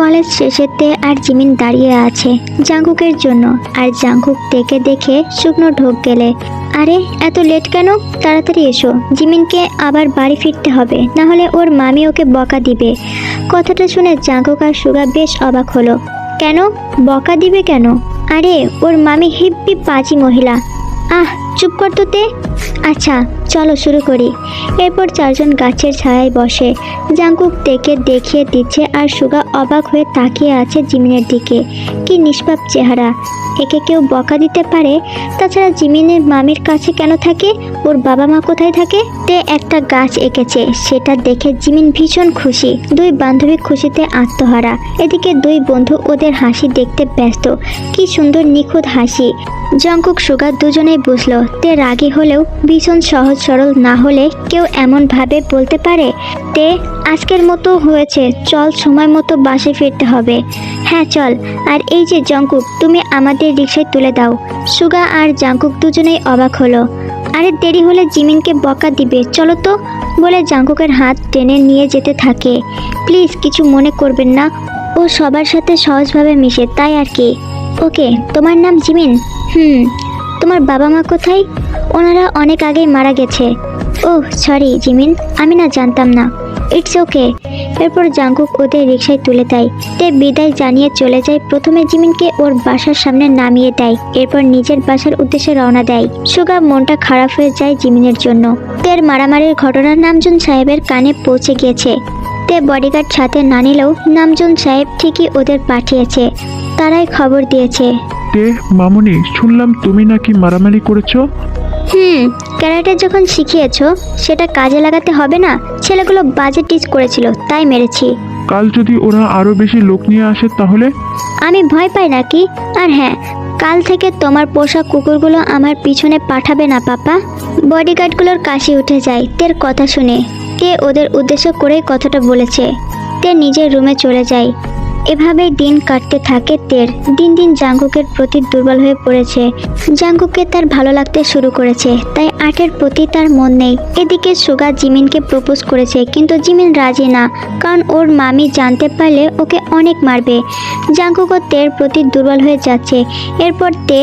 College শেষেতে আর Jimin দাঁড়িয়ে আছে জাঙ্কুকের জন্য। আর জাঙ্কুক তেকে দেখে শুকনো ঢোক গেলে, আরে এত লেট কেন? তাড়াতাড়ি এসো, জিমিনকে আবার বাড়ি ফিরতে হবে, না হলে ওর মামি ওকে বকা দিবে। কথাটা শুনে জাঙ্কুক আর সুগা বেশ অবাক হলো। কেন বকা দিবে কেন? আরে ওর মামি হিপ্পি পাজি মহিলা। চুপ কর তো তে। আচ্ছা চলো শুরু করি। এরপর চারজন গাছের ছায়ায় বসে। জাঙ্কুক তেকে দেখিয়ে দিচ্ছে আর সুগা অবাক হয়ে তাকিয়ে আছে জিমিনের দিকে। কি নিষ্পাপ চেহারা, একে কেউ বকা দিতে পারে? তাছাড়া জিমিনের মামির কাছে কেন থাকে? ওর বাবা মা কোথায় থাকে? তে একটা গাছ এঁকেছে, সেটা দেখে জিমিন ভীষণ খুশি। দুই বান্ধবী খুশিতে আত্মহারা। এদিকে দুই বন্ধু ওদের হাসি দেখতে ব্যস্ত। কি সুন্দর নিখুঁত হাসি। জাঙ্কুক সুগা দুজনেই বুঝলো তে রাগী হলেও ভীষণ সহজ সরল না হলে কেউ এমন ভাবে বলতে পারে? তে আজকের মতো হয়েছে, চল সময় মতো বাসে ফিরতে হবে। হ্যাঁ চল। আর এই যে জাঙ্কুক, তুমি আমাদের রিকশায় তুলে দাও। সুগা আর জাঙ্কুক দুজনেই অবাক হলো। আরে দেরি হলে জিমিনকে বকা দিবে, চলো তো, বলে জাঙ্কুকের হাত টেনে নিয়ে যেতে থাকে। প্লিজ কিছু মনে করবেন না, ও সবার সাথে সহজভাবে মিশে, তাই আর কি। ওকে, তোমার নাম জিমিন? তোমার বাবা মা কোথায়? ওনারা অনেক আগেই মারা গেছে। ওহ সরি জিমিন, আমি না জানতাম না। It's okay. এরপর জাঙ্কুক ওদের রিকশায় তুলে দেয়। তে বিদায় জানিয়ে চলে যায়। প্রথমে জিমিনকে ওর বাসার সামনে নামিয়ে দেয়, এরপর নিজের বাসার উদ্দেশ্যে রওনা দেয়। সুগা মনটা খারাপ হয়ে যায় জিমিনের জন্য। তের মারামারির ঘটনা নামজুন সাহেবের কানে পৌঁছে গিয়েছে। তে বডিগার্ড সাথে না নিলেও নামজুন সাহেব ঠিকই ওদের পাঠিয়েছে। তারাই খবর দিয়েছে। তে মামুনি, শুনলাম তুমি নাকি মারামারি করেছো? ক্যারাটে যখন শিখিয়েছো সেটা কাজে লাগাতে হবে না? ছেলেগুলো বাজে টিচ করেছিল, তাই মেরেছি। কাল যদি ওরা আরো বেশি লোক নিয়ে আসে তাহলে? আমি ভয় পাই নাকি? আর হ্যাঁ, কাল থেকে তোমার পোষা কুকুরগুলো আমার পিছনে পাঠাবে না পাপা। বডিগার্ডগুলোর কাশি উঠে যায় তের কথা শুনে। তে ওদের উদ্দেশ্য করেই কথাটা বলেছে। তে নিজের রুমে চলে যায়। এভাবেই দিন কাটতে থাকে তের। দিন দিন জাঙ্কুকের প্রতি দুর্বল হয়ে পড়েছে। জাঙ্কুককে তার ভালো লাগতে শুরু করেছে, তাই আর্টের প্রতি তার মন নেই। এদিকে সুগা জিমিনকে প্রপোজ করেছে, কিন্তু জিমিন রাজি না, কারণ ওর মামি জানতে পারলে ওকে অনেক মারবে। জাঙ্কুকও তের প্রতি দুর্বল হয়ে যাচ্ছে। এরপর তে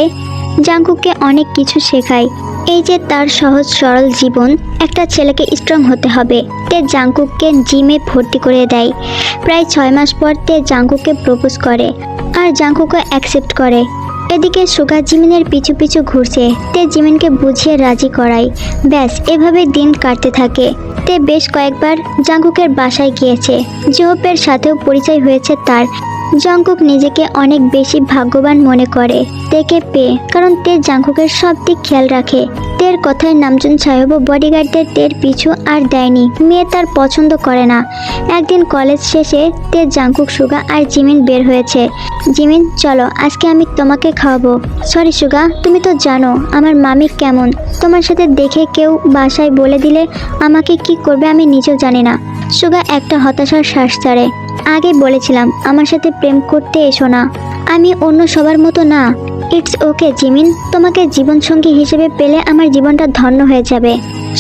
জাঙ্কুককে অনেক কিছু শেখায়। এই যে তার সহজ সরল জীবন, একটা ছেলেকে স্ট্রং হতে হবে। তে জাঙ্কুককে জিমে ভর্তি করে দেয়। প্রায় 6 মাস পর তে জাঙ্কুককে প্রপোজ করে, আর জাঙ্কুকও অ্যাকসেপ্ট করে। এদিকে সুগা জিমিনের পিছু পিছু ঘুরছে। তে জিমিনকে বুঝিয়ে রাজি করায়। ব্যাস এভাবে দিন কাটতে থাকে। তে বেশ কয়েকবার জাঙ্কুকের বাসায় গিয়েছে। জোহপের সাথেও পরিচয় হয়েছে তার। জাঙ্কুক নিজেকে অনেক বেশি ভাগ্যবান মনে করে তেকে পেয়ে, কারণ তে জাঙ্কুকের সব দিক খেয়াল রাখে। তের কথায় নামজুন সাহেবও বডিগার্ডদের তের পিছু আর দেয়নি। মেয়ে তার পছন্দ করে না। একদিন কলেজ শেষে তে জাঙ্কুক সুগা আর জিমিন বের হয়েছে। জিমিন চলো, আজকে আমি তোমাকে খাওয়াবো। সরি সুগা, তুমি তো জানো আমার মামি কেমন। তোমার সাথে দেখে কেউ বাসায় বলে দিলে আমাকে কি করবে আমি নিজেও জানি না। সুগা একটা হতাশার শ্বাস ছাড়ে। আগে বলেছিলাম আমার সাথে প্রেম করতে এসো না, আমি অন্য সবার মতো না। ইটস ওকে জিমিন, তোমাকে জীবনসঙ্গী হিসেবে পেলে আমার জীবনটা ধন্য হয়ে যাবে।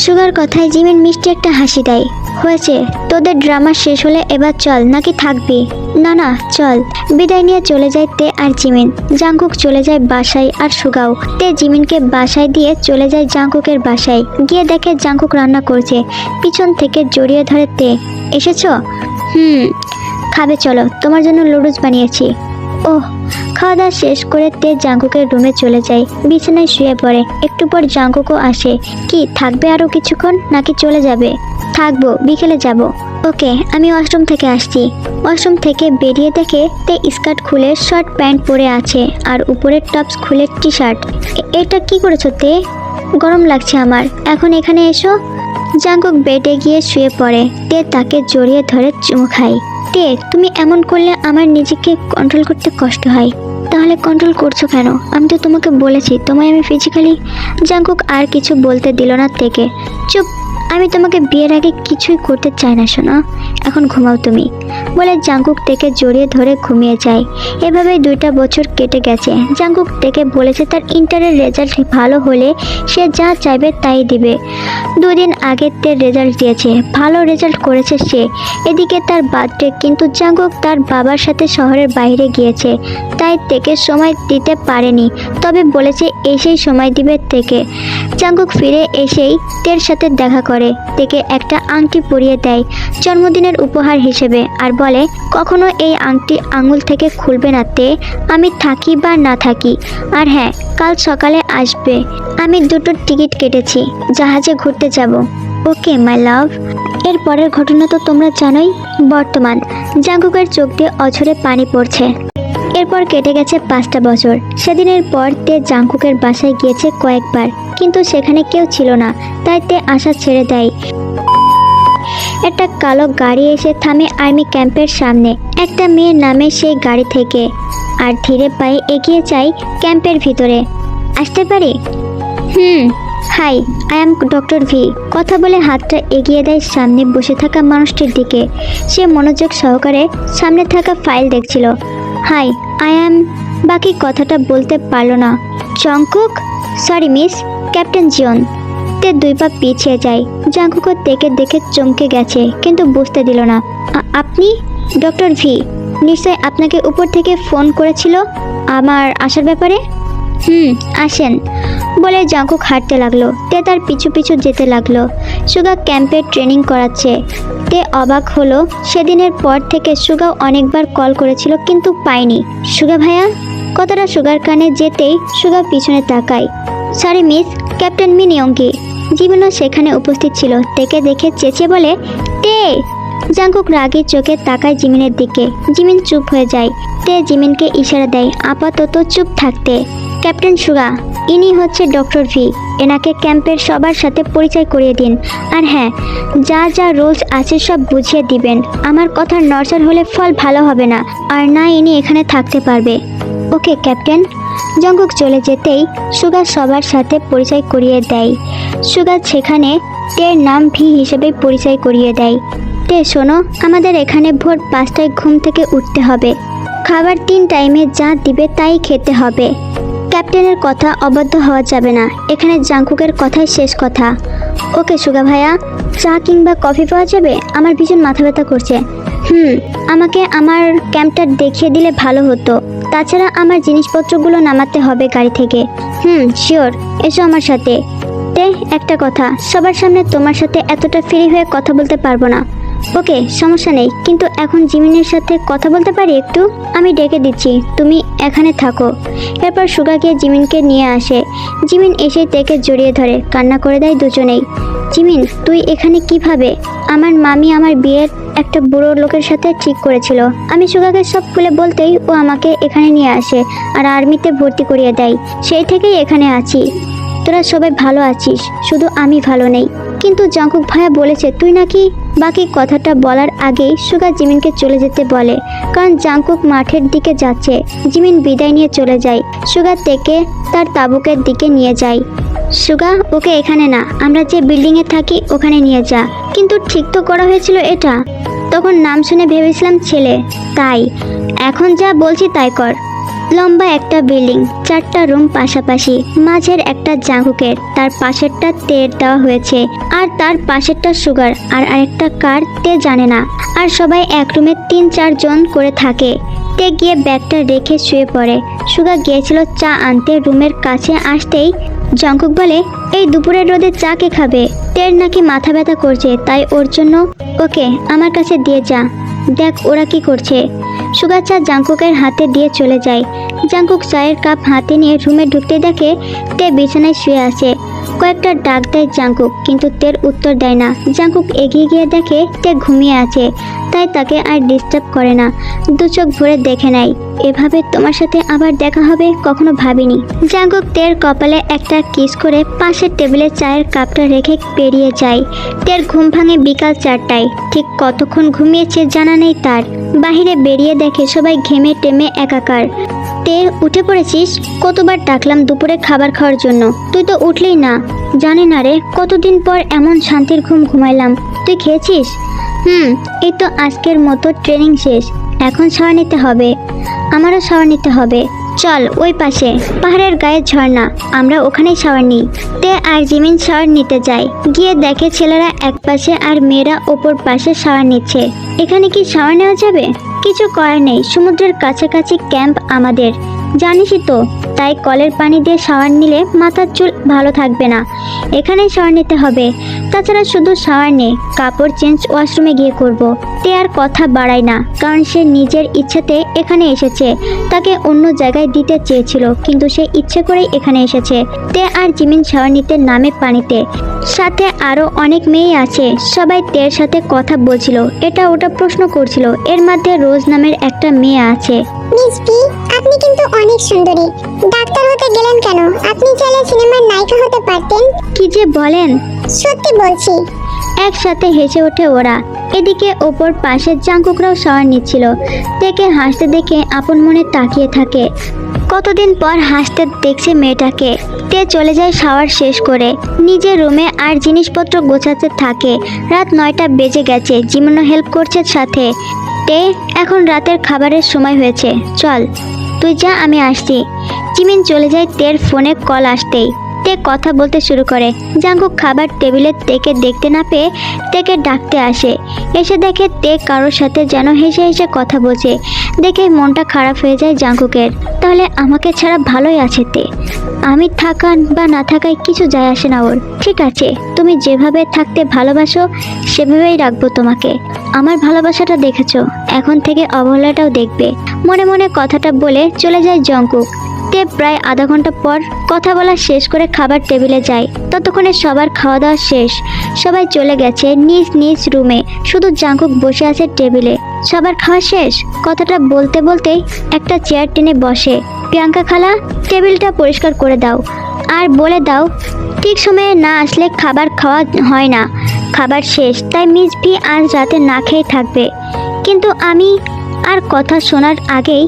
সুগার কথায় জিমিন মিষ্টি একটা হাসি দেয়। হয়েছে, তোদের ড্রামা শেষ হলে এবার চল, নাকি থাকবি? না না চল। বিদায় নিয়ে চলে যায় তে আর জিমিন। জাঙ্কুক চলে যায় বাসায়, আর সুগাও। তে জিমিনকে বাসায় দিয়ে চলে যায় জাঙ্কুকের বাসায়। গিয়ে দেখে জাঙ্কুক রান্না করছে। পিছন থেকে জড়িয়ে ধরে তে, এসেছো? খাবে চলো, তোমার জন্য নুডলস বানিয়েছি। ওহ। খাওয়া দাওয়া শেষ করে তে জাঙ্কুকের রুমে চলে যায়। বিছানায় শুয়ে পড়ে। একটু পর জাঙ্কুকও আসে। কি থাকবে আরো কিছুক্ষণ, নাকি চলে যাবে? থাকবো, বিকেলে যাব। ওকে, আমি ওয়াশরুম থেকে আসছি। ওয়াশরুম থেকে বেরিয়ে দেখে তে স্কার্ট খুলে শর্ট প্যান্ট পরে আছে, আর উপরের টপস খুলে টি শার্ট। এটা কি করেছো তে? গরম লাগছে আমার, এখন এখানে এসো। জাঙ্কুক বেডে গিয়ে শুয়ে পড়ে। তে তাকে জড়িয়ে ধরে চুমু খায়। তে তুমি এমন করলে আমার নিজেকে কন্ট্রোল করতে কষ্ট হয়। তাহলে কন্ট্রোল করছো কেন? আমি তো তোমাকে বলেছি তোমায় আমি ফিজিক্যালি। জাঙ্কুক আর কিছু বলতে দিল না তেকে। চুপ। আমি তোমাকে বিয়ের আগে কিছুই করতে চাই না শোনো, এখন ঘুমাও তুমি, বলে জাঙ্কুক থেকে জড়িয়ে ধরে ঘুমিয়ে যায়। এভাবে 2টা বছর কেটে গেছে। জাঙ্কুক থেকে বলেছে তার ইন্টারের রেজাল্ট ভালো হলে সে যা চাইবে তাই দিবে। 2 দিন আগে তের রেজাল্ট দিয়েছে, ভালো রেজাল্ট করেছে সে। এদিকে তার বার্থডে, কিন্তু জাঙ্কুক তার বাবার সাথে শহরের বাইরে গিয়েছে, তাই তেকে সময় দিতে পারেনি। তবে বলেছে এসেই সময় দিবে তেকে। জাঙ্কুক ফিরে এসেই তের সাথে দেখা করে, তেকে একটা আংটি পরিয়ে দেয় জন্মদিনের উপহার হিসেবে, আর বলে কখনো এই আংটি আঙুল থেকে খুলবে না তে, আমি থাকি বা না থাকি। আর হ্যাঁ, কাল সকালে আসবে, আমি 2টো টিকিট কেটেছি, জাহাজে ঘুরতে যাব। ওকে মাই লাভ। এর পরের ঘটনা তো তোমরা জানোই। বর্তমান জাঙ্কুকের চোখ দিয়ে অঝরে পানি পড়ছে। এরপর কেটে গেছে 5টা বছর। সেদিনের পর তে জাঙ্কুকের বাসায় গিয়েছে কয়েকবার, কিন্তু সেখানে কেউ ছিল না, তাই তে আশা ছেড়ে দেয়। একটা কালো গাড়ি এসে থামে আর্মি ক্যাম্পের সামনে। একটা মেয়ে নামে সেই গাড়ি থেকে আর ধীরে পায়ে এগিয়ে যায় ক্যাম্পের ভিতরে। আসতে পারি? Hi, I am doctor V. কথা বলে হাতটা এগিয়ে দেয় সামনে বসে থাকা মানুষটির দিকে। সে মনোযোগ সহকারে সামনে থাকা ফাইল দেখছিল। হাই, আই এম, বাকি কথাটা বলতে পারলো না। Jungkook? Sorry miss, captain Jeon. তে 2 পা পিছিয়ে যায়। জাঙ্কুকও তেকে দেখে চমকে গেছে, কিন্তু বুঝতে দিল না। আপনি? ডক্টর ভি, নিশ্চয় আপনাকে উপর থেকে ফোন করেছিল আমার আসার ব্যাপারে। আসেন, বলে জাঙ্কুক হাঁটতে লাগলো। তে তার পিছু পিছু যেতে লাগলো। সুগা ক্যাম্পে ট্রেনিং করাচ্ছে। তে অবাক হলো, সেদিনের পর থেকে সুগাও অনেকবার কল করেছিল কিন্তু পায়নি। সুগা ভাইয়া, কথাটা সুগার কানে যেতেই সুগা পিছনে তাকায়। সরি মিস, ক্যাপ্টেন মিনিয়ঙ্কি। জিমিনও সেখানে উপস্থিত ছিল। তেকে দেখে চেঁচিয়ে বলে, তে। জাঙ্কুক রাগী চোখে তাকায় জিমিনের দিকে। জিমিন চুপ হয়ে যায়। তে জিমিনকে ইশারা দেয় আপাতত চুপ থাকতে। ক্যাপ্টেন সুগা, ইনি হচ্ছে ডক্টর ভি, এনাকে ক্যাম্পের সবার সাথে পরিচয় করিয়ে দিন। আর হ্যাঁ, যা যা রুলস আছে সব বুঝিয়ে দিবেন। আমার কথার নড়চড় হলে ফল ভালো হবে না, আর না ইনি এখানে থাকতে পারবে। ওকে ক্যাপ্টেন। জাঙ্কুক চলে যেতেই সুগা সবার সাথে পরিচয় করিয়ে দেয়। সুগা সেখানে টের নাম ভি হিসেবে পরিচয় করিয়ে দেয়। তে শোনো, আমাদের এখানে ভোর 5টায় ঘুম থেকে উঠতে হবে। খাবার 3 টাইমে যা দিবে তাই খেতে হবে। ক্যাপ্টেনের কথা অবাধ্য হওয়া যাবে না। এখানে জাঙ্কুকের কথাই শেষ কথা। ওকে সুগা ভাইয়া, চা কিংবা কফি পাওয়া যাবে? আমার ভীষণ মাথা ব্যথা করছে। আমাকে আমার ক্যাম্পটা দেখিয়ে দিলে ভালো হতো। তাছাড়া আমার জিনিসপত্রগুলো নামাতে হবে গাড়ি থেকে। শিওর, এসো আমার সাথে। তে একটা কথা, সবার সামনে তোমার সাথে এতটা ফ্রি হয়ে কথা বলতে পারবো না। ওকে, সমস্যা নেই, কিন্তু এখন জিমিনের সাথে কথা বলতে পারি একটু? আমি ডেকে দিচ্ছি, তুমি এখানে থাকো। এরপর সুগা গিয়ে জিমিনকে নিয়ে আসে। জিমিন এসে তেকে জড়িয়ে ধরে কান্না করে দেয় দুজনেই। জিমিন, তুই এখানে কিভাবে? আমার মামি আমার বিয়ের একটা বুড়ো লোকের সাথে ঠিক করেছিল। আমি সুগাকে সব খুলে বলতেই ও আমাকে এখানে নিয়ে আসে আর আর্মিতে ভর্তি করিয়ে দেয়। সেই থেকেই এখানে আছি। তোরা সবাই ভালো আছিস, শুধু আমি ভালো নেই। কিন্তু জাঙ্কুক ভাইয়া বলেছে তুই নাকি। বাকি কথাটা বলার আগেই সুগা জিমিনকে চলে যেতে বলে, কারণ জাঙ্কুক মাঠের দিকে যাচ্ছে। জিমিন বিদায় নিয়ে চলে যায়। সুগা তেকে তার তাঁবুকের দিকে নিয়ে যায়। সুগা, ওকে এখানে না, আমরা যে বিল্ডিংয়ে থাকি ওখানে নিয়ে যা। কিন্তু ঠিক তো করা হয়েছিল এটা। তখন নাম শুনে ভেবেছিলাম ছেলে, তাই এখন যা বলছি তাই কর। লম্বা একটা বিল্ডিং, 4টা রুম পাশাপাশি, মাঝের একটা জাঙ্কুকের, তার পাশেরটা তের দেওয়া হয়েছে, আর তার পাশেরটা সুগার, আর আরেকটা কার তে জানে না। আর সবাই এক রুমে 3-4 জন করে থাকে। তে গিয়ে ব্যাগটা রেখে শুয়ে পড়ে। সুগা গিয়েছিল চা আনতে। রুমের কাছে আসতেই জাঙ্কুক বলে, এই দুপুরের রোদে চা কে খাবে? তের নাকি মাথা ব্যথা করছে, তাই ওর জন্য। ওকে, আমার কাছে দিয়ে যা, দেখ ওরা কি করছে। সুগা চা জাঙ্কুকের হাতে দিয়ে চলে যায়। জাঙ্কুক চায়ের কাপ হাতে নিয়ে রুমে ঢুকতে দেখে তে বিছানায় শুয়ে আছে। কয়েকটা ডাক দেয় জাঙ্কুক, কিন্তু তের উত্তর দেয় না। জাঙ্কুক এগিয়ে গিয়ে দেখে তে ঘুমিয়ে আছে, তাই তাকে আর ডিস্টার্ব করে না। 2 চোখ ভরে দেখে নেয়। এভাবে তোমার সাথে আবার দেখা হবে কখনো ভাবিনি। জাঙ্কুক তের কপালে একটা কিস করে পাশের টেবিলে চায়ের কাপটা রেখে বেরিয়ে যায়। তের ঘুম ভাঙে বিকাল 4টায়। ঠিক কতক্ষণ ঘুমিয়েছে জানা নেই তার। বাহিরে বেরিয়ে দেখে সবাই ঘেমে টেমে একাকার। তে উঠে পড়েছিস? কতবার ডাকলাম দুপুরে খাবার খাওয়ার জন্য, তুই তো উঠলেই না। জানি না রে, কতদিন পর এমন শান্তির ঘুম ঘুমাইলাম। তুই খেয়েছিস? এই তো আজকের মতো ট্রেনিং শেষ, এখন শাওয়ার নিতে হবে। আমারও শাওয়ার নিতে হবে। চল ওই পাশে পাহাড়ের গায়ে ঝর্ণা, আমরা ওখানেই শাওয়ার নিই। তে আর জিমিন শাওয়ার নিতে যায়। গিয়ে দেখে ছেলেরা এক পাশে আর মেয়েরা ওপর পাশে শাওয়ার নিচ্ছে। এখানে কি শাওয়ার নেওয়া যাবে? কিছু করার নেই, সমুদ্রের কাছাকাছি ক্যাম্প আমাদের, জানিসই তো। তাই কলের পানি দিয়ে শাওয়ার নিলে মাথার চুল ভালো থাকবে না, এখানেই শাওয়ার নিতে হবে। তাছাড়া শুধু শাওয়ার নেই, কাপড় চেঞ্জ ওয়াশরুমে গিয়ে করব। তে আর কথা বাড়ায় না, কারণ সে নিজের ইচ্ছেতে এখানে এসেছে। তাকে অন্য জায়গায় দিতে চেয়েছিল, কিন্তু সে ইচ্ছে করেই এখানে এসেছে। তে আর জিমিন শাওয়ার নিতে নামে পানিতে। সাথে আরো অনেক মেয়ে আছে, সবাই তের সাথে কথা বলছিল, এটা ওটা প্রশ্ন করছিল। এর মধ্যে রোজ নামের একটা মেয়ে আছে। মিস পি, আপনি কিন্তু অনেক সুন্দরী। ডাক্তার হতে গেলেন কেন? আপনি চাইলে সিনেমার নায়িকা হতে পারতেন। কি যে বলেন! সত্যি বলছি। একসাথে হেসে ওঠে ওরা। এদিকে ওপর পাশে জাঙ্কুকরাও শাওয়ার নিচ্ছিল। তেকে হাসতে দেখে আপন মনে তাকিয়ে থাকে। কতদিন পর হাসতে দেখছে মেয়েটাকে। তে চলে যায় শাওয়ার শেষ করে নিজের রুমে আর জিনিসপত্র গোছাতে থাকে। রাত 9টা বেজে গেছে, জিমিনও হেল্প করছে সাথে। তে এখন রাতের খাবারের সময় হয়েছে, চল তুই যা, আমি আসছি। জিমিন চলে যায় তের ফোনে কল আসতেই। তে কথা বলতে শুরু করে। জাঙ্কুক খাবার টেবিলে তেকে দেখতে না পেয়ে তেকে ডাকতে আসে। এসে দেখে তে কারোর সাথে যেন হেসে হেসে কথা বলছে। দেখে মনটা খারাপ হয়ে যায় জাঙ্কুকের। তাহলে আমাকে ছাড়া ভালোই আছে তে, আমি থাকা বা না থাকায় কিছু যায় আসে না ওর। ঠিক আছে, তুমি যেভাবে থাকতে ভালোবাসো সেভাবেই রাখবো তোমাকে। আমার ভালোবাসাটা দেখেছো, এখন থেকে অবহেলাটাও দেখবে। মনে মনে কথাটা বলে চলে যায় জঙ্কুক। তে প্রায় আধা ঘন্টা পর কথা বলা শেষ করে খাবার টেবিলে যায়। ততক্ষণে সবার খাওয়া দাওয়া শেষ, সবাই চলে গেছে নিজ নিজ রুমে। শুধু জাঙ্কুক বসে আছে টেবিলে। সবার খাওয়া শেষ, কথাটা বলতে বলতেই একটা চেয়ার টেনে বসে। প্রিয়াঙ্কা খালা, টেবিলটা পরিষ্কার করে দাও, আর বলে দাও ঠিক সময়ে না আসলে খাবার খাওয়া হয় না। খাবার শেষ, তাই মিস ভি আজ রাতে না খেয়ে থাকবে। কিন্তু আমি আর কথা শোনার আগেই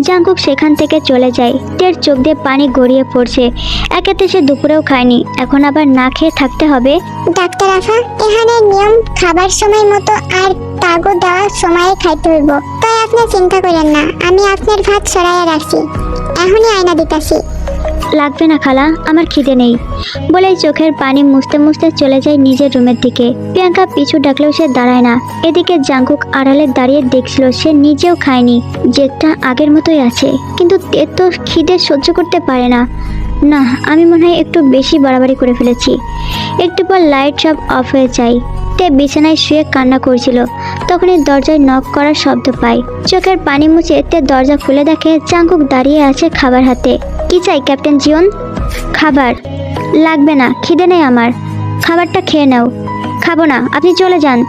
জাঙ্কুক সেখান থেকে চলে যায়। টের চোখ দিয়ে পানি গড়িয়ে পড়ছে। একেতে সে দুপুরেও খায়নি, এখন আবার না খেয়ে থাকতে হবে। ডাক্তার আফা, এখানে নিয়ম খাবার সময় মতো আর তাগো দেওয়ার সময়ে খাইতে হইব। তাই আপনি চিন্তা করেন না, আমি আপনার ভাত সরাইয়া রাখছি, এখনই আয়না দিতাছি। লাগবে না খালা, আমার খিদে নেই বলেই চোখের পানি মুছতে মুছতে চলে যায় নিজের রুমের দিকে। প্রিয়াঙ্কা পিছু ডাকলেও সে দাঁড়ায় না। এদিকে জাঙ্কুক আড়ালে দাঁড়িয়ে দেখছিল, সে নিজেও খায়নি, জেদটা আগের মতোই আছে। কিন্তু তে তো খিদে সহ্য করতে পারে না। না, আমি মনে হয় একটু বেশি বাড়াবাড়ি করে ফেলেছি। একটু পর লাইট সব অফ হয়ে যায়। তে বিছানায় শুয়ে কান্না করছিল, তখনই দরজায় নক করার শব্দ পায়। চোখের পানি মুছে তে দরজা খুলে দেখে জাঙ্কুক দাঁড়িয়ে আছে খাবার হাতে। কি চাই ক্যাপ্টেন জিওন? খাবার লাগবে না, খিদে নেই আমার। খাবারটা খেয়ে নাও। খাবো না, আপনি চলে যান।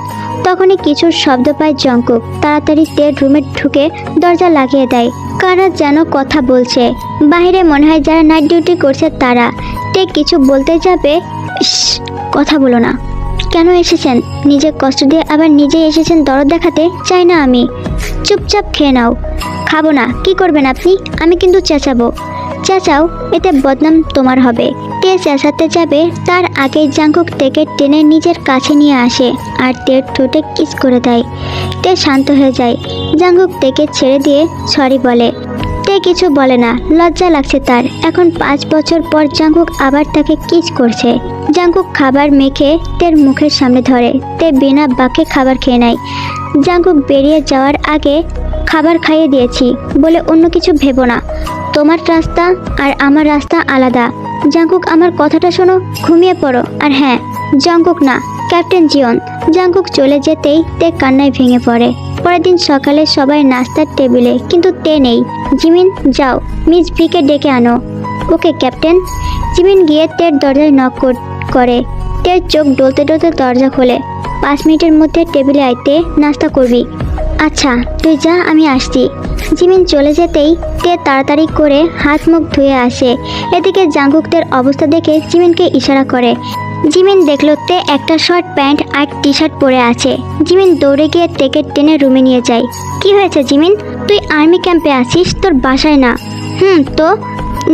তখনই কিছুর শব্দ পায় জঙ্কুক। তাড়াতাড়ি তের রুমে ঢুকে দরজা লাগিয়ে দেয়। কারা যেন কথা বলছে বাইরে, মনে হয় যারা নাইট ডিউটি করছে তারা। তে কিছু বলতে যাবে, কথা বলো না। কেন এসেছেন? নিজে কষ্ট দিয়ে আবার নিজেই এসেছেন দরদ দেখাতে? চাই না আমি। চুপচাপ খেয়ে নাও। খাবো না। কি করবেন আপনি? আমি কিন্তু চেঁচাবো। চেঁচাও, এতে বদনাম তোমার হবে। তে চেঁচাতে যাবে তার আগেই জাঙ্কুক তেকে টেনে নিজের কাছে নিয়ে আসে আর তের ঠোঁটে কিস করে দেয়। তে শান্ত হয়ে যায়। জাঙ্কুক তেকে ছেড়ে দিয়ে সরি বলে। তে কিছু বলে না, লজ্জা লাগছে তার। এখন 5 বছর পর জাঙ্কুক আবার তাকে কিস করছে। জাঙ্কুক খাবার মেখে তের মুখের সামনে ধরে। তে বিনা বাক্যে খাবার খেয়ে নেয়। জাঙ্কুক বেরিয়ে যাওয়ার আগে, খাবার খাইয়ে দিয়েছি বলে অন্য কিছু ভেবো না। তোমার রাস্তা আর আমার রাস্তা আলাদা। জাঙ্কুক, আমার কথাটা শোনো, ঘুমিয়ে পড়ো। আর হ্যাঁ, জাঙ্কুক না, ক্যাপ্টেন জিওন। জাঙ্কুক চলে যেতেই তে কান্নায় ভেঙে পড়ে। পরের দিন সকালে সবাই নাস্তার টেবিলে, কিন্তু তে নেই। জিমিন, যাও মিস ভিকে ডেকে আনো। ওকে ক্যাপ্টেন। জিমিন গিয়ে তের দরজায় নক করে। তের চোখ ডলতে ডলতে দরজা খোলে। 5 মিনিটের মধ্যে টেবিলে আইতে, নাস্তা করবি। আচ্ছা তুই যা, আমি আসছি। জিমিন চলে যেতেই তে তাড়াতাড়ি করে হাত মুখ ধুয়ে আসে। এদিকে জাঙ্কুকদের অবস্থা দেখে জিমিনকে ইশারা করে। জিমিন দেখলো তে একটা শর্ট প্যান্ট আর টি শার্ট পরে আছে। জিমিন দৌড়ে গিয়ে তেকে টেনে রুমে নিয়ে যায়। কি হয়েছে জিমিন? তুই আর্মি ক্যাম্পে আছিস, তোর বাসায় না। তো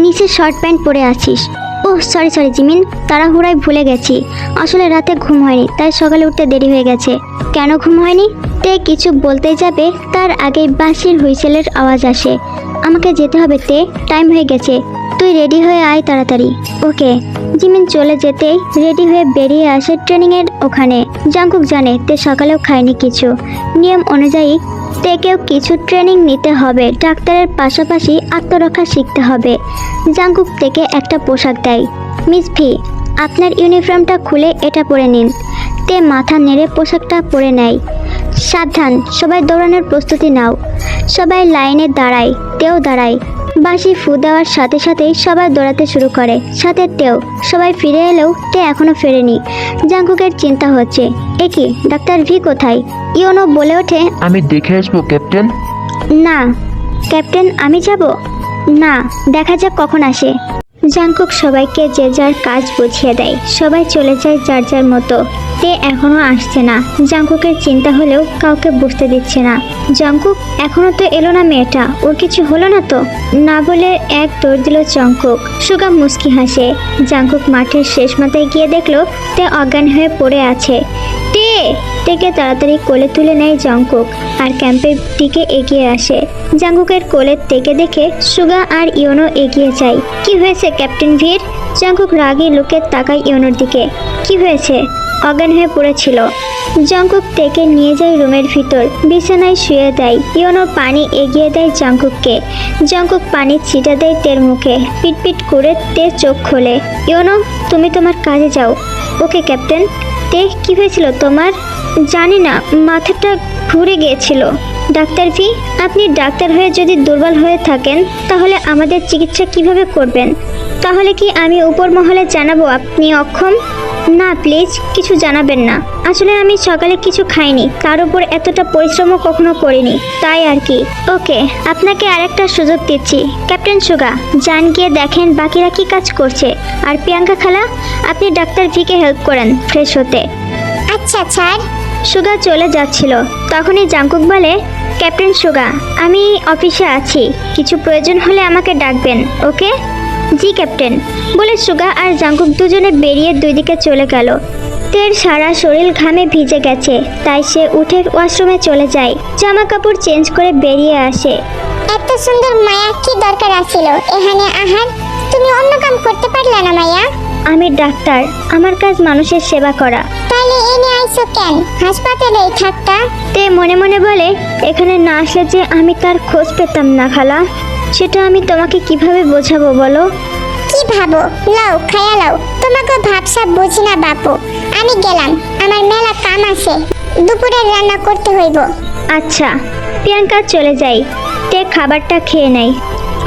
নিচে শর্ট প্যান্ট পরে আছিস। ওহ সরি জিমিন, তাড়াহুড়ায় ভুলে গেছি। আসলে রাতে ঘুম হয়নি, তাই সকালে উঠতে দেরি হয়ে গেছে। কেন ঘুম হয়নি? তে কিছু বলতে যাবে তার আগেই বাঁশির হুইসেলের আওয়াজ আসে। আমাকে যেতে হবে তে, টাইম হয়ে গেছে। তুই রেডি হয়ে আয় তাড়াতাড়ি। ওকে। জিমিন চলে যেতেই রেডি হয়ে বেরিয়ে আসে ট্রেনিংয়ের ওখানে। জাংকুক জানে তে সকালেও খায়নি কিছু। নিয়ম অনুযায়ী তেকেও কিছু ট্রেনিং নিতে হবে, ডাক্তারের পাশাপাশি আত্মরক্ষা শিখতে হবে। জাংকুক থেকে একটা পোশাক দেয়। মিস ভি, আপনার ইউনিফর্মটা খুলে এটা পরে নিন। তে মাথা নেড়ে পোশাকটা পরে নেয়। সাবধান, সবাই দৌড়ানোর প্রস্তুতি নাও। সবাই লাইনে দাঁড়ায়, তেও দাঁড়ায়। বাঁশি ফু দেওয়ার সাথে সাথেই সবাই দৌড়াতে শুরু করে, সাথে তেও। সবাই ফিরে এলেও তে এখনো ফেরেনি। জাংকুকের চিন্তা হচ্ছে, এ কি, ডাক্তার ভি কোথায়? ইয়োনো বলে ওঠে, আমি দেখে আসবো ক্যাপ্টেন। না ক্যাপ্টেন, আমি যাব না, দেখা যাক কখন আসে। জাংকুক সবাইকে যে যার কাজ বুঝিয়ে দেয়। সবাই চলে যায় যার যার মতো। তে এখনো আসছে না। জাংকুকের চিন্তা হলেও কাউকে বুঝতে দিচ্ছে না। জাংকুক এখনো তো এলো না মেয়েটা, ওর কিছু হলো না তো? না বলে এক দৌড় দিল জাংকুক। সুগা মুস্কি হাসে। জাংকুক মাঠের শেষ মাথায় গিয়ে দেখলো তে অজ্ঞান হয়ে পড়ে আছে। তেকে তাড়াতাড়ি কোলে তুলে নেয় জাংকুক আর ক্যাম্পের দিকে এগিয়ে আসে। জাংকুকের কোলে তেকে দেখে সুগা আর ইয়োনো এগিয়ে যায়। কি হয়েছে ক্যাপ্টেন ভির? জাংকুক রাগী লোকে তাকায় ইয়োনোর দিকে। কি হয়েছে? অজ্ঞান হয়ে পড়েছিল। জাংকুক তেকে নিয়ে যায় রুমের ভিতর, বিছানায় শুয়ে দেয়। ইয়োনো পানি এগিয়ে দেয় জাংকুককে। জাংকুক পানি ছিটা দেয় তের মুখে। পিটপিট করে তে চোখ খোলে। ইয়োনো, তুমি তোমার কাজে যাও। ওকে ক্যাপ্টেন। তে কি হয়েছিল তোমার? জানি না, মাথাটা ঘুরে গিয়েছিল। ডাক্তার ভি, আপনি ডাক্তার হয়ে যদি দুর্বল হয়ে থাকেন তাহলে আমাদের চিকিৎসা কিভাবে করবেন? তাহলে কি আমি উপর মহলে জানাবো আপনি অক্ষম? না প্লিজ, কিছু জানাবেন না। আসলে আমি সকালে কিছু খাইনি, তার উপর এতটা পরিশ্রমও কখনো করিনি, তাই আর কি। ওকে, আপনাকে আরেকটা সুযোগ দিচ্ছি। ক্যাপ্টেন সুগা, যান গিয়ে দেখেন বাকিরা কি কাজ করছে। আর প্রিয়াঙ্কা খালা, আপনি ডাক্তার ভিকে হেল্প করেন ফ্রেশ হতে। আচ্ছা স্যার। সুগা চলে যাচ্ছিল, তখনই জাংকুক বলে, ক্যাপ্টেন সুগা, আমি অফিসে আছি, কিছু প্রয়োজন হলে আমাকে ডাকবেন, ওকে? জি ক্যাপ্টেন, বলে সুগা আর জাংকুক দুজনে বেরিয়ে দুই দিকে চলে গেল। তের সারা শরীর ঘামে ভিজে গেছে, তাই সে উঠে ওয়াশরুমে চলে যায়। জামা কাপড় চেঞ্জ করে বেরিয়ে আসে। এত সুন্দর মায়া, কি দরকার আছিল এখানে আহার? তুমি অন্য কাম করতে পারলে না মায়া? আমি ডাক্তার, আমার কাজ মানুষের সেবা করা। তাহলে এনে আইছো কেন? হাসপাতালেই থাকতা। তে মনে মনে বলে, এখানে না আসলে যে আমি তার খোঁজ পেতাম না খালা। সেটা আমি তোমাকে কিভাবে বোঝাবো বলো? কি ভাবো? লাও খায়া লাও, তোমাকে ভাবসাব বুঝি না বাপু। আমি গেলাম, আমার মেলা কাম আছে, দুপুরের রান্না করতে হইব। আচ্ছা। প্রিয়াঙ্কা চলে যায়। তে খাবারটা খেয়ে নেয়।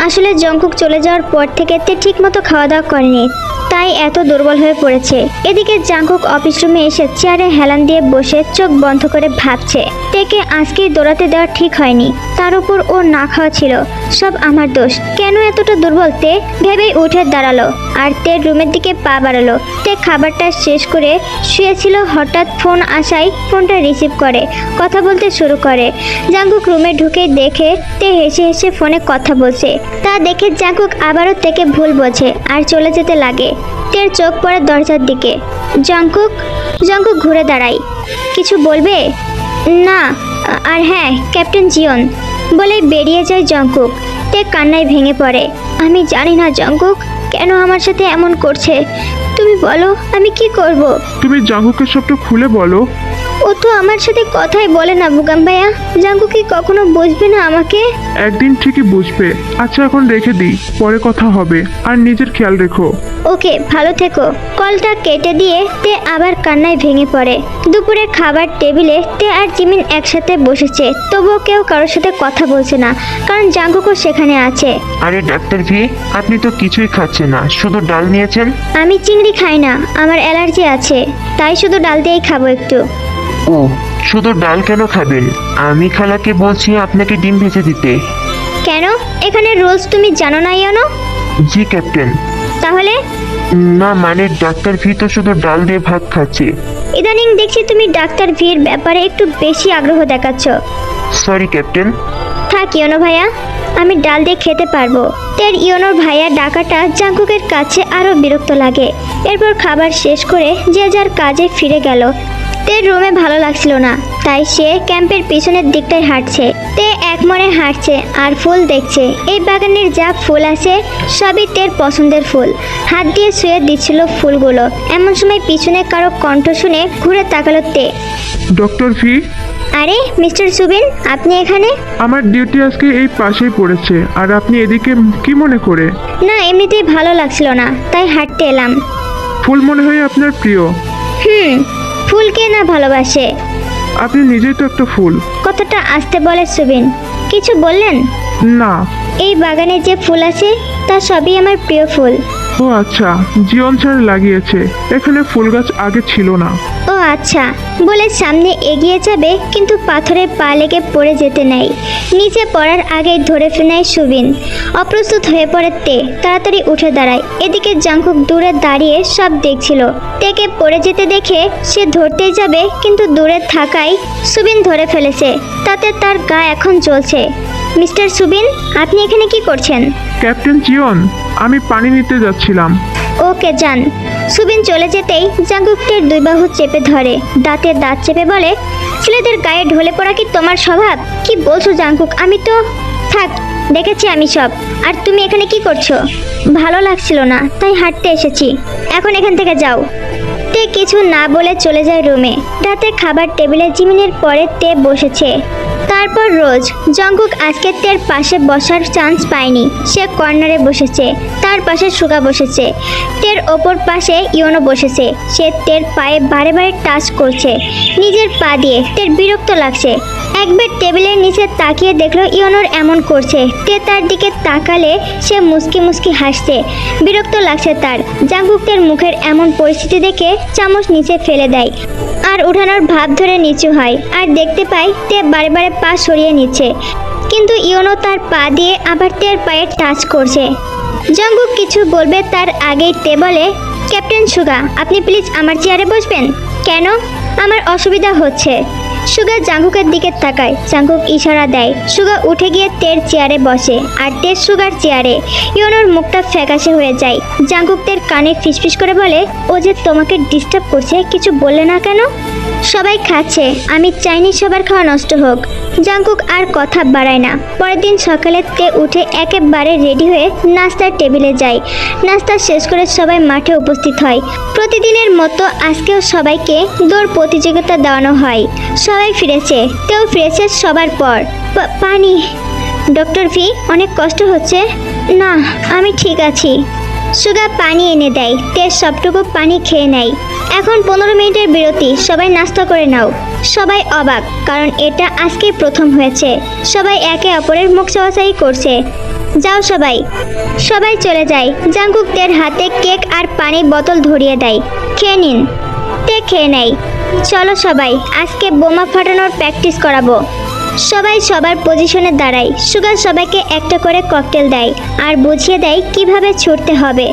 আসলে জংকুক চলে যাওয়ার পর থেকে তে ঠিকমতো খাওয়া দাওয়া করেনি, তাই এত দুর্বল হয়ে পড়েছে। এদিকে জাংকুক অফিস রুমে এসে চেয়ারে হেলান দিয়ে বসে চোখ বন্ধ করে ভাবছে, তেকে আজকেই দৌড়াতে দেওয়া ঠিক হয়নি। তার উপর ও না খাওয়া ছিল, সব আমার দোষ। কেন এতটা দুর্বল তে? ভেবেই উঠে দাঁড়ালো আর তের রুমের দিকে পা বাড়ালো। তে খাবারটা শেষ করে শুয়েছিল, হঠাৎ ফোন আসায় ফোনটা রিসিভ করে কথা বলতে শুরু করে। জাংকুক রুমে ঢুকে দেখে তে হেসে হেসে ফোনে কথা বলছে। তা দেখে জাংকুক আবারও তেকে ভুল বোঝে আর চলে যেতে লাগে। তের চোখ পড়ে দরজার দিকে। জাংকুক ঘুরে দাঁড়ায়। কিছু বলবে? না, আর হ্যাঁ ক্যাপ্টেন জিয়ন, বলে বেরিয়ে যায় জাংকুক। তে কান্নায় ভেঙে পড়ে। আমি জানি না জাংকুক কেন আমার সাথে এমন করছে। তুমি বলো আমি কি করব? তুমি জাঙ্গুকের সবটা খুলে বলো। ও তো আমার সাথে কথাই বলে না বুগাম ভাইয়া। জাংকুক কি কখনো বুঝবে না আমাকে? একদিন ঠিকই বুঝবে। আচ্ছা এখন রেখে দিই, পরে কথা হবে, আর নিজের খেয়াল রেখো। ওকে, ভালো থেকো। কলটা কেটে দিয়ে তে আবার কান্নায় ভেঙে পড়ে। দুপুরে খাবার টেবিলে তে আর জিমিন একসাথে বসেছে, তবুও কেউ কারোর সাথে কথা বলছে না, কারণ জাংকুকও সেখানে আছে। আরে ডাক্তার ভি, আপনি তো কিছুই খাচ্ছেন না, শুধু ডাল নিয়েছেন। আমি চিংড়ি খাই না, আমার অ্যালার্জি আছে, তাই শুধু ডাল দিয়েই খাবো একটু। ও, শুধু ডাল কেন খাবেন? আমি খালাকে বলছি আপনাকে ডিম ভেজে দিতে। কেন? এখানে রুলস তুমি জানো না ইয়োনো? জি ক্যাপ্টেন। তাহলে? না মানে ডাক্তার ভি তো শুধু ডাল দিয়ে ভাত খাচ্ছে। ইদানিং দেখছি তুমি ডাক্তার ভির ব্যাপারে একটু বেশি আগ্রহ দেখাচ্ছ। Sorry captain. থাক ইয়োনো ভাইয়া, আমি ডাল দিয়ে খেতে পারবো। তের ইয়োনোর ভাইয়া ডাকাটা জাঙ্কুকের কাছে আরো বিরক্ত লাগে। এরপর খাবার শেষ করে যে যার কাজে ফিরে গেল। তের রুমে ভালো লাগছিল না, তাই সে ক্যাম্পের পিছনের দিকটায় হাঁটছে। তে এক মনে হাঁটছে আর ফুল দেখছে। এই বাগানের যা ফুল আছে সবই তের পছন্দের ফুল। হাত দিয়ে শুয়ে দিচ্ছিল ফুলগুলো। এমন সময় পিছনে কারো কণ্ঠ শুনে ঘুরে তাকালো তে। ডক্টর ভি, আরে মিস্টার সুবিন, আপনি এখানে? আমার ডিউটি আজকে এই পাশেই পড়েছে, আর আপনি এদিকে কি মনে করে? না, এমনিতেই ভালো লাগছিল না, তাই হাঁটতে এলাম। ফুল মনে হয় আপনার প্রিয়। ফুলকে না ভালোবাসে? আপনি নিজেই তো একটা ফুল। কথাটা আসতে বলে সুবিন। কিছু বললেন? না। এই বাগানে যে ফুল আছে তা সবই আমার প্রিয় ফুল। ও আচ্ছা, জীবন স্যার লাগিয়েছে। এখানে ফুল গাছ আগে ছিল না। ও আচ্ছা বলে সামনে এগিয়ে যাবে, কিন্তু পাথরে পা লেগে পড়ে যেতে নেই। নিচে পড়ার আগেই ধরে ফেনায় সুবিন। অপ্রস্তুত হয়ে পড়ে তে তাড়াতাড়ি উঠে দাঁড়ায়। এদিকে জাঙ্কুক দূরে দাঁড়িয়ে সব দেখছিল। তেকে পড়ে যেতে দেখে সে ধরতেই যাবে, কিন্তু দূরে থাকায় সুবিন ধরে ফেলেছে। তাতে তার গা এখন জ্বলছে। মিস্টার সুবিন, আপনি এখানে কি করছেন? ক্যাপ্টেন জিওন, আমি পানি নিতে যাচ্ছিলাম। ওকে যান। সুবিন চলে যেতেই জাঙ্কুকের দুই বাহু চেপে ধরে, দাঁতে দাঁত চেপে বলে, ছেলেদের গায়ে ঢলে পড়া কি তোমার স্বভাব? কি বলছো জাঙ্কুক? আমি তো থাক, দেখেছি আমি সব। আর তুমি এখানে কি করছো? ভালো লাগছিল না, তাই হাঁটতে এসেছি। এখন এখান থেকে যাও। তে কিছু না বলে চলে যায় রুমে। রাতে খাবার টেবিলে জিমিনের পরে তে বসেছে। তারপর রোজ জঙ্কুক আজকে তের পাশে বসার চান্স পায়নি। সে কর্নারে বসেছে, তার পাশে সুগা বসেছে, তের ওপর পাশে ইয়োনো বসেছে। সে তের পায়ে বারে বারে টাচ করছে নিজের পা দিয়ে। তের বিরক্ত লাগছে। একবার টেবিলের নিচে তাকিয়ে দেখলো ইয়োনোর এমন করছে। তে তার দিকে তাকালে সে মুস্কি মুস্কি হাসছে। বিরক্ত লাগছে তার। জাঙ্কুকের মুখের এমন পরিস্থিতি দেখে চামচ নিচে ফেলে দেয় আর উঠানোর ভাব ধরে নিচু হয়। আর দেখতে পায় তে বারে বারে পা সরিয়ে নিচ্ছে, কিন্তু ইয়োনো তার পা দিয়ে আবার তের পায়ে টাচ করছে। জাঙ্কুক কিছু বলবে তার আগেই তে বলে, ক্যাপ্টেন সুগা, আপনি প্লিজ আমার চেয়ারে বসবেন। কেন? আমার অসুবিধা হচ্ছে। সুগা জাঙ্কুকের দিকে তাকায়। জাঙ্কুক ইশারা দেয়। সুগা উঠে গিয়ে তের চেয়ারে বসে, আর তের সুগার চেয়ারে। ইয়োনোর মুখটা ফ্যাকাশে হয়ে যায়। জাঙ্কুক তের কানে ফিসফিস করে বলে, ও যে তোমাকে ডিস্টার্ব করছে, কিছু বললে না কেন? সবাই খাচ্ছে, আমি চাইনি সবার খাওয়া নষ্ট হোক। জাঙ্কুক আর কথা বাড়ায় না। পরের দিন সকালে তে উঠে একেবারে রেডি হয়ে নাস্তার টেবিলে যায়। নাস্তা শেষ করে সবাই মাঠে উপস্থিত হয়। প্রতিদিনের মতো আজকেও সবাইকে দৌড় প্রতিযোগিতা দেওয়ানো হয়। সবাই ফিরেছে, তেও ফিরেছে সবার পর। পানি। ডক্টর ভি, অনেক কষ্ট হচ্ছে? না, আমি ঠিক আছি। সুগা পানি এনে দেয়। তে সবটুকু পানি খেয়ে নেয়। এখন 15 মিনিটের বিরতি, সবাই নাস্তা করে নাও। সবাই অবাক, কারণ এটা আজকেই প্রথম হয়েছে। সবাই একে অপরের মুখ চাওয়াচাই করছে। যাও সবাই। সবাই চলে যায়। জাঙ্কুক তের হাতে কেক আর পানির বোতল ধরিয়ে দেয়। খেয়ে নিন। তে খেয়ে নেয়। চলো সবাই, আজকে বোমা ফাটানোর প্র্যাকটিস করাবো। সবাই সবার পজিশনে দাঁড়ায়। সুগার সবাইকে একটা করে ককটেল দেয় আর বুঝিয়ে দেয় কিভাবে ছুটতে হবে।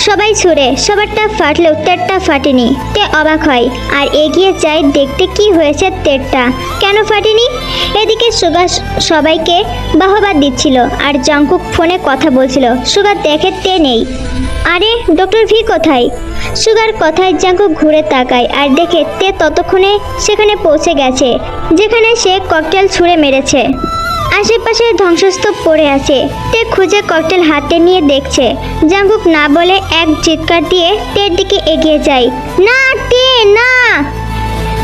সবাই ছুড়ে, সবারটা ফাটলেও তেরটা ফাটেনি। তে অবাক হয় আর এগিয়ে যায় দেখতে কি হয়েছে তেরটা কেন ফাটেনি। এদিকে সুগার সবাইকে বাহবা দিচ্ছিল আর জাঙ্কুক ফোনে কথা বলছিল। সুগার দেখে তে নেই। আরে ডক্টর ভি কোথায়? সুগার কথায় জাঙ্কুক ঘুরে তাকায় আর দেখে তে ততক্ষণে সেখানে পৌঁছে গেছে যেখানে সে ককটেল ছুঁড়ে মেরেছে। আশেপাশে ধ্বংসস্তূপ পড়ে আছে। তে খুঁজে ককটেল হাতে নিয়ে দেখছে। জাঙ্কুক না বলে এক চিৎকার দিয়ে তের দিকে এগিয়ে যায়। না তে, না!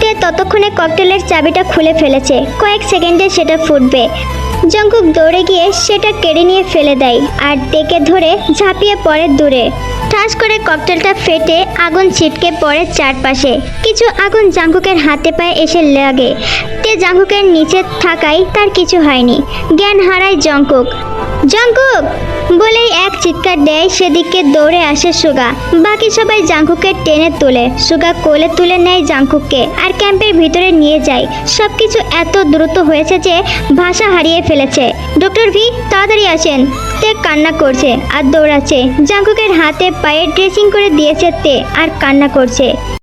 তে ততক্ষণে ককটেলের চাবিটা খুলে ফেলেছে। কয়েক সেকেন্ডে সেটা ফুটবে। জাঙ্কুক দৌড়ে গিয়ে সেটা কেড়ে নিয়ে ফেলে দেয় আর তেকে ধরে ঝাঁপিয়ে পড়ে দূরে। ঠাস করে ককটেলটা ফেটে আগুন ছিটকে পড়ে চারপাশে। কিছু আগুন জাঙ্কুকের হাতে পায়ে এসে লাগে। তে জাঙ্কুকের নিচে থাকায় তার কিছু হয়নি। জ্ঞান হারায় জাঙ্কুক। জাঙ্কুক বলেই এক চিৎকার দেয়। সেদিকে দৌড়ে আসে সুগা। বাকি সবাই জাঙ্কুকে টেনে তোলে। সুগা কোলে তুলে নেয় জাঙ্কুককে আর ক্যাম্পের ভিতরে নিয়ে যায়। সবকিছু এত দ্রুত হয়েছে যে ভাষা হারিয়ে ফেলেছে। ডক্টর ভি, তাড়াতাড়ি আসেন। তে কান্না করছে আর দৌড়াচ্ছে। জাঙ্কুকের হাতে পায়ে ড্রেসিং করে দিয়েছে তে আর কান্না করছে।